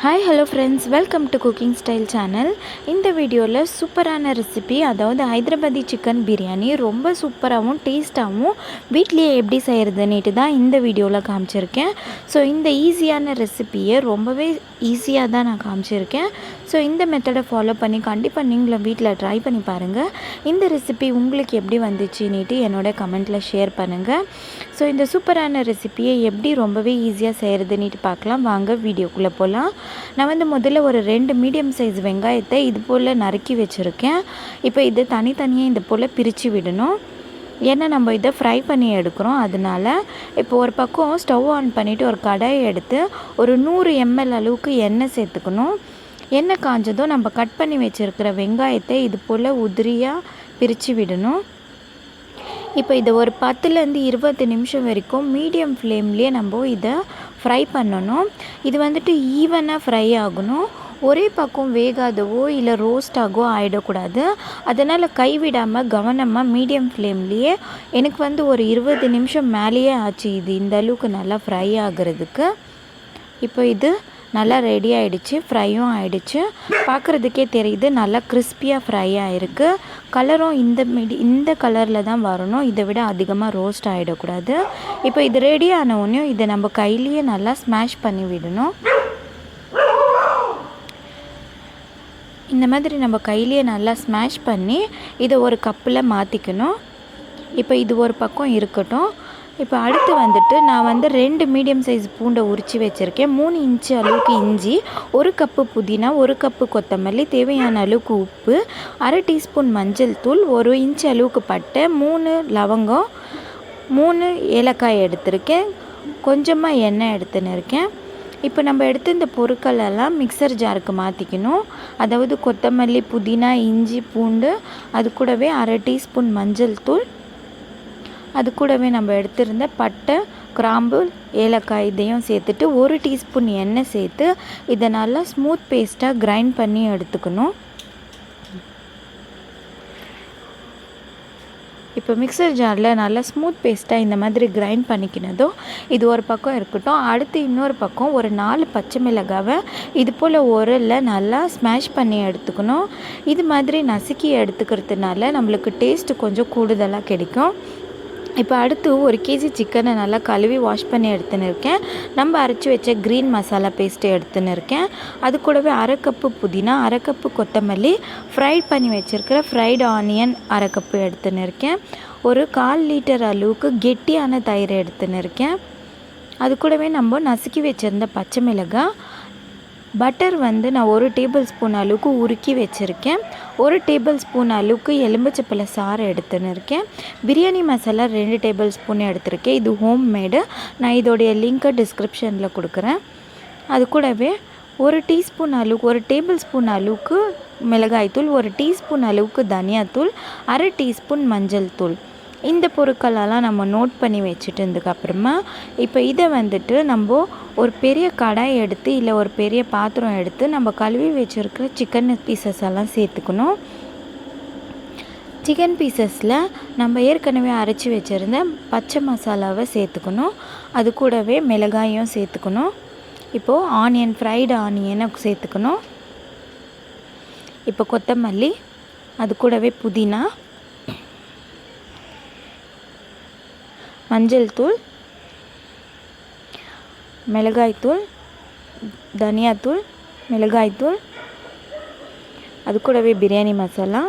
Hi hello friends, welcome to cooking style channel. இந்த வீடியோவில் சூப்பரான ரெசிபி, அதாவது ஹைதராபாதி சிக்கன் பிரியாணி ரொம்ப சூப்பராகவும் டேஸ்ட்டாகவும் வீட்லேயே எப்படி செய்கிறதுன்னுட்டு தான் இந்த வீடியோவில் காமிச்சிருக்கேன். ஸோ இந்த ஈஸியான ரெசிப்பியை ரொம்பவே ஈஸியாக தான் நான் காமிச்சிருக்கேன். ஸோ இந்த மெத்தடை ஃபாலோ பண்ணி கண்டிப்பாக நீங்களும் வீட்டில் ட்ரை பண்ணி பாருங்கள். இந்த ரெசிபி உங்களுக்கு எப்படி வந்துச்சுன்னுட்டு என்னோட கமெண்ட்டில் ஷேர் பண்ணுங்கள். ஸோ இந்த சூப்பரான ரெசிப்பியை எப்படி ரொம்பவே ஈஸியாக செய்கிறதுன்னுட்டு பார்க்கலாம். வாங்க வீடியோக்குள்ளே போகலாம். நான் முதல்ல ஒரு 2 மீடியம் சைஸ் வெங்காயத்தை இது போல் நறுக்கி வச்சுருக்கேன். இப்போ இதை தனித்தனியாக இது போல் பிரித்து விடணும். ஏன்னா நம்ம இதை ஃப்ரை பண்ணி எடுக்கிறோம். அதனால் இப்போ ஒரு பக்கம் ஸ்டவ் ஆன் பண்ணிவிட்டு ஒரு கடாயை எடுத்து ஒரு 100 ml அளவுக்கு எண்ணெய் சேர்த்துக்கணும். எண்ணெய் காஞ்சதும் நம்ம கட் பண்ணி வச்சுருக்கிற வெங்காயத்தை இது போல் உதிரியாக பிரித்து விடணும். இப்போ இதை ஒரு 10லேருந்து 20 நிமிஷம் வரைக்கும் மீடியம் ஃப்ளேம்லேயே நம்ம இதை ஃப்ரை பண்ணணும். இது ஈவனாக ஃப்ரை ஆகணும். ஒரே பக்கம் வேகாதவோ இல்லை ரோஸ்டாகவோ ஆகிடக்கூடாது. அதனால் கைவிடாமல் கவனமாக மீடியம் ஃப்ளேம்லேயே எனக்கு ஒரு 20 நிமிஷம் மேலேயே ஆச்சு இது இந்த அளவுக்கு நல்லா ஃப்ரை ஆகிறதுக்கு. இப்போ இது நல்லா ரெடி ஆகிடுச்சு, ஃப்ரையும் ஆகிடுச்சு. பார்க்குறதுக்கே தெரியுது நல்லா கிறிஸ்பியாக ஃப்ரை ஆகிருக்கு. கலரும் இந்த கலரில் தான் வரணும், இதை விட அதிகமாக ரோஸ்ட் ஆகிடக்கூடாது. இப்போ இது ரெடி ஆனவுடனே இதை நம்ம கையிலேயே நல்லா ஸ்மாஷ் பண்ணி விடணும். இந்த மாதிரி நம்ம கையிலேயே நல்லா ஸ்மாஷ் பண்ணி இதை ஒரு கப்பில் மாற்றிக்கணும். இப்போ இது ஒரு பக்கம் இருக்கட்டும். இப்போ அடுத்து நான் 2 மீடியம் சைஸ் பூண்டை உரித்து வச்சுருக்கேன். 3 இன்ச்சு அளவுக்கு இஞ்சி, 1 கப்பு புதினா, 1 கப்பு கொத்தமல்லி, தேவையான அளவுக்கு உப்பு, 1/2 டீஸ்பூன் மஞ்சள் தூள், 1 இன்ச்சு அளவுக்கு பட்டை, 3 லவங்கம், 3 ஏலக்காய் எடுத்திருக்கேன், கொஞ்சமாக எண்ணெய் எடுத்துன்னு இருக்கேன். இப்போ நம்ம எடுத்து இந்த பொருட்களெல்லாம் மிக்சர் ஜாருக்கு மாற்றிக்கணும். அதாவது கொத்தமல்லி, புதினா, இஞ்சி, பூண்டு, அது கூடவே 1/2 டீஸ்பூன் மஞ்சள் தூள், அது கூடவே நம்ம எடுத்திருந்த பட்டை, கிராம்பு, ஏலக்காய் இதையும் சேர்த்துட்டு 1 டீஸ்பூன் எண்ணெய் சேர்த்து இதை நல்லா ஸ்மூத் பேஸ்ட்டாக கிரைண்ட் பண்ணி எடுத்துக்கணும். இப்போ மிக்சர் ஜாரில் நல்லா ஸ்மூத் பேஸ்ட்டாக இந்த மாதிரி கிரைண்ட் பண்ணிக்கினதும் இது ஒரு பக்கம் இருக்கட்டும். அடுத்து இன்னொரு பக்கம் ஒரு 4 பச்சை மிளகாவை இது போல் உரலில் நல்லா ஸ்மாஷ் பண்ணி எடுத்துக்கணும். இது மாதிரி நசுக்கி எடுத்துக்கிறதுனால நம்மளுக்கு டேஸ்ட்டு கொஞ்சம் கூடுதலாக கிடைக்கும். இப்போ அடுத்து 1 கேஜி சிக்கனை நல்லா கழுவி வாஷ் பண்ணி எடுத்துன்னு இருக்கேன். நம்ம அரைச்சி வச்ச க்ரீன் மசாலா பேஸ்ட்டு எடுத்துன்னு இருக்கேன். அது கூடவே 1/2 கப்பு புதினா, 1/2 கப்பு கொத்தமல்லி, ஃப்ரைட் பண்ணி வச்சுருக்கிற ஃப்ரைடு ஆனியன் 1/2 கப்பு எடுத்துன்னு இருக்கேன். ஒரு 1/4 லிட்டர் அளவுக்கு கெட்டியான தயிர் எடுத்துன்னு இருக்கேன். அது கூடவே நம்ம நசுக்கி வச்சுருந்த பச்சை மிளகாய், பட்டர் நான் 1 டேபிள் ஸ்பூன் அளவுக்கு உருக்கி வச்சுருக்கேன். 1 டேபிள் ஸ்பூன் அளவுக்கு எலும்பிச்சப்பழ சாறு எடுத்துன்னு இருக்கேன். பிரியாணி மசாலா 2 டேபிள் ஸ்பூன் எடுத்திருக்கேன். இது ஹோம் மேடு. நான் இதோடைய லிங்க்கை டிஸ்கிரிப்ஷனில் கொடுக்குறேன். அது கூடவே 1 டீஸ்பூன் அளவுக்கு 1 டேபிள் ஸ்பூன் அளவுக்கு மிளகாய்த்தூள், 1 டீஸ்பூன் அளவுக்கு தனியாத்தூள், 1/2 டீஸ்பூன் மஞ்சள் தூள். இந்த பொருட்களெல்லாம் நம்ம நோட் பண்ணி வச்சுட்டதுக்கப்புறமா இப்போ இதை நம்ம ஒரு பெரிய கடாய் எடுத்து இல்லை ஒரு பெரிய பாத்திரம் எடுத்து நம்ம கழுவி வச்சுருக்கிற சிக்கன் பீசஸ் எல்லாம் சேர்த்துக்கணும். சிக்கன் பீசஸில் நம்ம ஏற்கனவே அரைச்சி வச்சுருந்த பச்சை மசாலாவை சேர்த்துக்கணும். அது கூடவே மிளகாயும் சேர்த்துக்கணும். இப்போது ஃப்ரைடு ஆனியனை சேர்த்துக்கணும். இப்போ கொத்தமல்லி, அது கூடவே புதினா, மஞ்சள் தூள், மிளகாய்த்தூள், தனியாத்தூள், மிளகாய்த்தூள், அது கூடவே பிரியாணி மசாலா.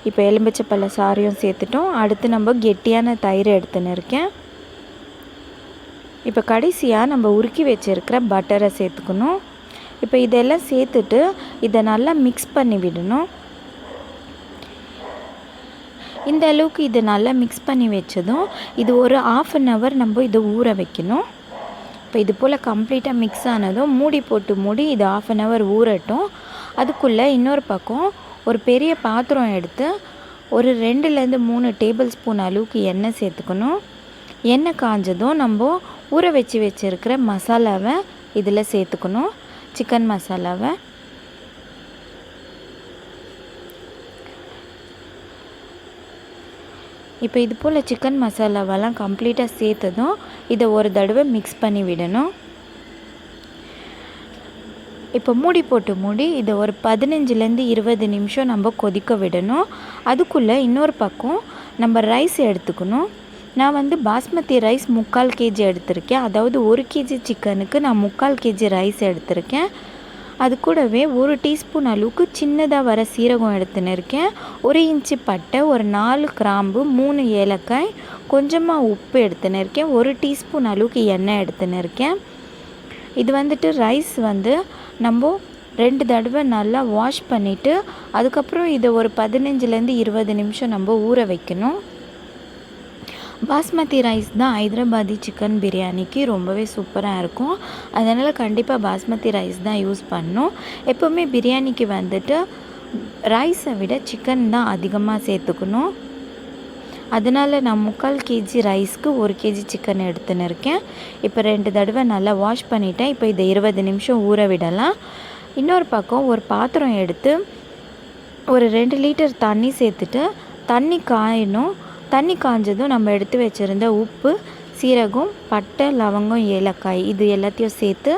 இப்போ எலும்பிச்சப்பழ சாறையும் சேர்த்துட்டோம். அடுத்து நம்ம கெட்டியான தயிர் எடுத்துன்னு இருக்கேன். இப்போ கடைசியாக நம்ம உருக்கி வச்சுருக்கிற பட்டரை சேர்த்துக்கணும். இப்போ இதெல்லாம் சேர்த்துட்டு இதை நல்லா மிக்ஸ் பண்ணி விடணும். இந்த அளவுக்கு இதை நல்லா மிக்ஸ் பண்ணி வச்சதும் இது ஒரு 1/2 hour நம்ம இதை ஊற வைக்கணும். இப்போ இது போல் கம்ப்ளீட்டாக மிக்ஸ் ஆனதும் மூடி இது 1/2 hour ஊறட்டும். அதுக்குள்ளே இன்னொரு பக்கம் ஒரு பெரிய பாத்திரம் எடுத்து ஒரு 2லேருந்து 3 டேபிள் ஸ்பூன் அளவுக்கு எண்ணெய் சேர்த்துக்கணும். எண்ணெய் காஞ்சதும் நம்ம ஊற வச்சுருக்கிற மசாலாவை இதில் சேர்த்துக்கணும். சிக்கன் மசாலாவை இப்போ இது போல் சிக்கன் மசாலாவெல்லாம் கம்ப்ளீட்டாக சேர்த்ததும் இதை ஒரு தடவை மிக்ஸ் பண்ணி விடணும். இப்போ மூடி போட்டு இதை ஒரு 15லேருந்து 20 நிமிஷம் நம்ம கொதிக்க விடணும். அதுக்குள்ளே இன்னொரு பக்கம் நம்ம ரைஸ் எடுத்துக்கணும். நான் வந்து பாஸ்மதி ரைஸ் 3/4 kg எடுத்திருக்கேன். அதாவது 1 kg சிக்கனுக்கு நான் 3/4 kg ரைஸ் எடுத்திருக்கேன். அது கூடவே 1 டீஸ்பூன் அளவுக்கு சின்னதாக வர சீரகம் எடுத்துன்னு இருக்கேன். 1 இன்ச்சு பட்டை, ஒரு 4 கிராம்பு, 3 ஏலக்காய், கொஞ்சமாக உப்பு எடுத்துன்னு இருக்கேன். 1 டீஸ்பூன் அளவுக்கு எண்ணெய் எடுத்துன்னு இருக்கேன். இது வந்துட்டு ரைஸ் வந்து நம்ம 2 தடவை நல்லா வாஷ் பண்ணிவிட்டு அதுக்கப்புறம் இதை ஒரு 15லேருந்து 20 நிமிஷம் நம்ம ஊற வைக்கணும். பாஸ்மதி ரைஸ் தான் ஹைதராபாதி சிக்கன் பிரியாணிக்கு ரொம்பவே சூப்பராக இருக்கும். அதனால் கண்டிப்பாக பாஸ்மதி ரைஸ் தான் யூஸ் பண்ணணும். எப்போவுமே பிரியாணிக்கு வந்துட்டு ரைஸை விட சிக்கன் தான் அதிகமாக சேர்த்துக்கணும். அதனால் நான் 3/4 kg ரைஸ்க்கு 1 kg சிக்கன் எடுத்துன்னு இருக்கேன். இப்போ 2 தடவை நல்லா வாஷ் பண்ணிவிட்டேன். இப்போ இதை 20 நிமிஷம் ஊற விடலாம். இன்னொரு பக்கம் ஒரு பாத்திரம் எடுத்து ஒரு 2 லிட்டர் தண்ணி சேர்த்துட்டு தண்ணி காயணும். தண்ணி காஞ்சதும் நம்ம எடுத்து வச்சுருந்த உப்பு, சீரகம், பட்டை, லவங்கம், ஏலக்காய் இது எல்லாத்தையும் சேர்த்து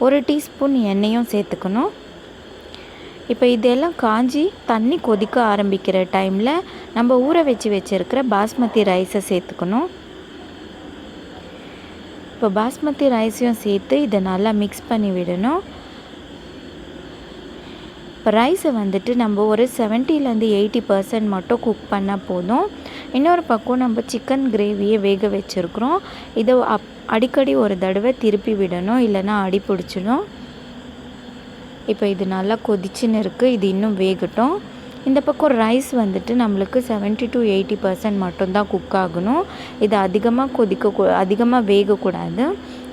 1 டீஸ்பூன் எண்ணெயும் சேர்த்துக்கணும். இப்போ இதெல்லாம் காஞ்சி தண்ணி கொதிக்க ஆரம்பிக்கிற டைமில் நம்ம ஊற வச்சுருக்கிற பாஸ்மதி ரைஸை சேர்த்துக்கணும். இப்போ பாஸ்மதி ரைஸையும் சேர்த்து இதை நல்லா மிக்ஸ் பண்ணி விடணும். இப்போ ரைஸை வந்துட்டு நம்ம ஒரு 70லேருந்து 80% மட்டும் குக் பண்ணால் போதும். இன்னொரு பக்கம் நம்ம சிக்கன் கிரேவியை வேக வச்சுருக்குறோம். இதை அடிக்கடி ஒரு தடவை திருப்பி விடணும், இல்லைன்னா அடி பிடிச்சிடும். இப்போ இது நல்லா கொதிச்சுன்னு இருக்குது. இது இன்னும் வேகட்டும். இந்த பக்கம் ரைஸ் வந்துட்டு நம்மளுக்கு 70 to 80% மட்டும்தான் குக் ஆகணும். இது அதிகமாக வேகக்கூடாது.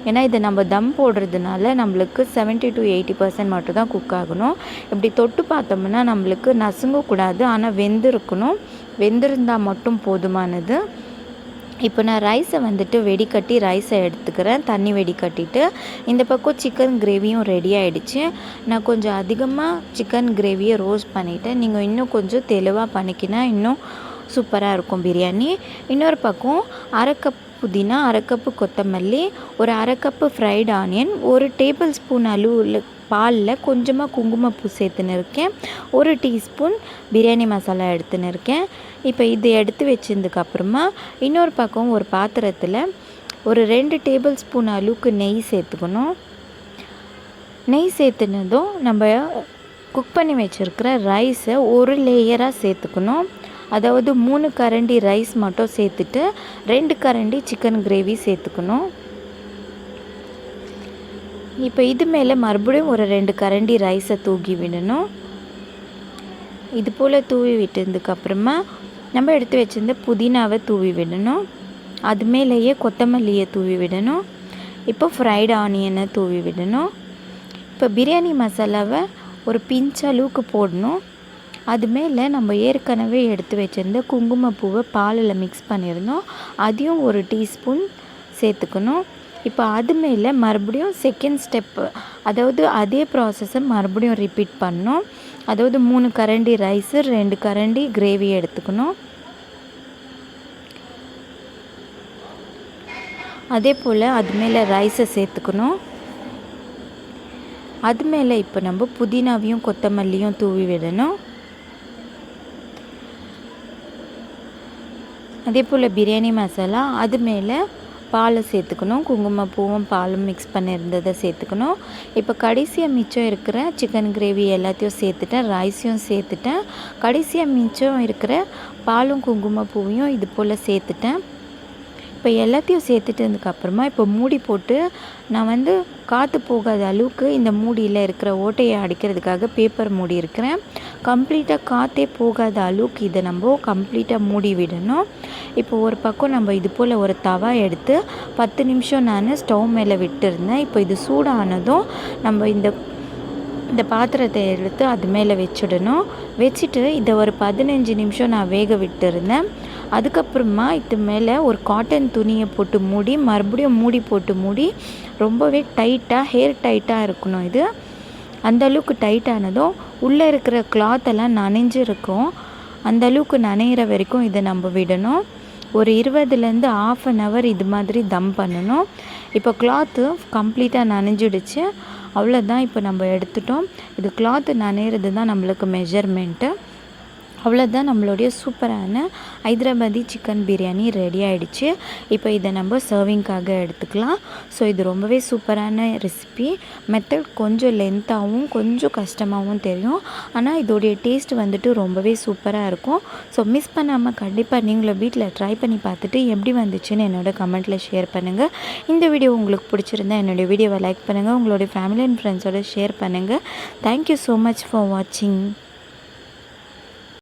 ஏன்னா இதை நம்ம தம் போடுறதுனால நம்மளுக்கு 70 to 80% மட்டும் தான் குக் ஆகணும். இப்படி தொட்டு பார்த்தோம்னா நம்மளுக்கு நசுங்கக்கூடாது, ஆனால் வெந்திருக்கணும். வெந்திருந்தால் மட்டும் போதுமானது. இப்போ நான் ரைஸை வந்துட்டு வெடிக்கட்டி ரைஸை எடுத்துக்கிறேன். தண்ணி வெடிக்கட்டிட்டு இந்த பக்கம் சிக்கன் கிரேவியும் ரெடி ஆகிடுச்சு. நான் கொஞ்சம் அதிகமாக சிக்கன் கிரேவியை ரோஸ்ட் பண்ணிவிட்டேன். நீங்கள் இன்னும் கொஞ்சம் தெளிவாக பண்ணிக்கினா இன்னும் சூப்பராக இருக்கும் பிரியாணி. இன்னொரு பக்கம் 1/2 கப் புதினா, 1/2 கப்பு கொத்தமல்லி, ஒரு 1/2 cup fried onion, 1 table spoon அளவு பாலில் கொஞ்சமாக குங்குமப்பூ சேர்த்துன்னு இருக்கேன். 1 டீஸ்பூன் பிரியாணி மசாலா எடுத்துன்னு இருக்கேன். இப்போ இது எடுத்து வச்சதுக்கப்புறமா இன்னொரு பக்கம் ஒரு பாத்திரத்தில் ஒரு 2 டேபிள் ஸ்பூன் அளவுக்கு நெய் சேர்த்துக்கணும். நெய் சேர்த்துனதும் நம்ம குக் பண்ணி வச்சுருக்கிற ரைஸை ஒரு லேயராக சேர்த்துக்கணும். அதாவது 3 கரண்டி ரைஸ் மட்டும் சேர்த்துட்டு 2 கரண்டி சிக்கன் கிரேவி சேர்த்துக்கணும். இப்போ இது மேலே மறுபடியும் ஒரு 2 கரண்டி ரைஸை தூக்கி விடணும். இது போல் தூவி விட்டதுக்கப்புறமா நம்ம எடுத்து வச்சுருந்த புதினாவை தூவி விடணும். அது மேலேயே கொத்தமல்லியை தூவி விடணும். இப்போ ஃப்ரைடு ஆனியனை தூவி விடணும். இப்போ பிரியாணி மசாலாவை ஒரு பிஞ்ச் அளவுக்கு போடணும். அது மேலே நம்ம ஏற்கனவே எடுத்து வச்சுருந்த குங்குமப்பூவை பாலில் மிக்ஸ் பண்ணியிருந்தோம், அதையும் 1 டீஸ்பூன் சேர்த்துக்கணும். இப்போ அது மேலே மறுபடியும் செகண்ட் ஸ்டெப்பு, அதாவது அதே ப்ராசஸை மறுபடியும் ரிப்பீட் பண்ணணும். அதாவது 3 கரண்டி ரைஸு, 2 கரண்டி கிரேவி எடுத்துக்கணும். அதே போல் அது மேலே ரைஸை சேர்த்துக்கணும். அது மேலே இப்போ நம்ம புதினாவையும் கொத்தமல்லியும் தூவி விடணும். அதே போல் பிரியாணி மசாலா அது மேலே பாலை சேர்த்துக்கணும். குங்குமப்பூவும் பாலும் மிக்ஸ் பண்ணியிருந்ததை சேர்த்துக்கணும். இப்போ கடைசியாக மிச்சம் இருக்கிற சிக்கன் கிரேவி எல்லாத்தையும் சேர்த்துட்டேன், ரைஸையும் சேர்த்துட்டேன். கடைசியாக மிச்சம் இருக்கிற பாலும் குங்குமப்பூவையும் இது போல் சேர்த்துட்டேன். இப்போ எல்லாத்தையும் சேர்த்துட்டதுக்கப்புறமா இப்போ மூடி போட்டு நான் வந்து காற்று போகாத அளவுக்கு இந்த மூடியில் இருக்கிற ஓட்டையை அடிக்கிறதுக்காக பேப்பர் மூடி இருக்கிறேன். கம்ப்ளீட்டாக காற்றே போகாத அளவுக்கு இதை நம்ம கம்ப்ளீட்டாக மூடி விடணும். இப்போ ஒரு பக்கம் நம்ம இது போல் ஒரு தவா எடுத்து 10 நிமிஷம் நான் ஸ்டவ் மேலே விட்டுருந்தேன். இப்போ இது சூடானதும் நம்ம இந்த பாத்திரத்தை எடுத்து அது மேலே வச்சுடணும். வச்சுட்டு இதை ஒரு 15 நிமிஷம் நான் வேக விட்டுருந்தேன். அதுக்கப்புறமா இது மேலே ஒரு காட்டன் துணியை போட்டு மூடி மறுபடியும் மூடி போட்டு மூடி ரொம்பவே டைட்டாக ஹேர் டைட்டாக இருக்கணும். இது அந்தளவுக்கு டைட்டானதும் உள்ளே இருக்கிற கிளாத்தெல்லாம் நனைஞ்சிருக்கும். அந்தளவுக்கு நனைகிற வரைக்கும் இதை நம்ம விடணும். ஒரு 20லேருந்து ½ an hour இது மாதிரி தம் பண்ணணும். இப்போ கிளாத்து கம்ப்ளீட்டாக நனைஞ்சிடுச்சு. அவ்வளோதான். இப்போ நம்ம எடுத்துட்டோம். இது கிளாத்து நனையிறது தான் நம்மளுக்கு மெஷர்மெண்ட்டு. அவ்வளோதான், நம்மளுடைய சூப்பரான ஹைதராபாதி சிக்கன் பிரியாணி ரெடி ஆகிடுச்சு. இப்போ இதை நம்ம சர்விங்காக எடுத்துக்கலாம். ஸோ இது ரொம்பவே சூப்பரான ரெசிபி. மெத்தட் கொஞ்சம் லென்த்தாகவும் கொஞ்சம் கஷ்டமாகவும் தெரியும், ஆனால் இதோடைய டேஸ்ட் வந்துட்டு ரொம்பவே சூப்பராக இருக்கும். ஸோ மிஸ் பண்ணாமல் கண்டிப்பாக நீங்களும் வீட்டில் ட்ரை பண்ணி பார்த்துட்டு எப்படி வந்துச்சுன்னு என்னோடய கமெண்ட்டில் ஷேர் பண்ணுங்கள். இந்த வீடியோ உங்களுக்கு பிடிச்சிருந்தா என்னுடைய வீடியோவை லைக் பண்ணுங்கள், உங்களுடைய ஃபேமிலி அண்ட் ஃப்ரெண்ட்ஸோடு ஷேர் பண்ணுங்கள். தேங்க்யூ ஸோ மச் ஃபார் வாட்சிங்.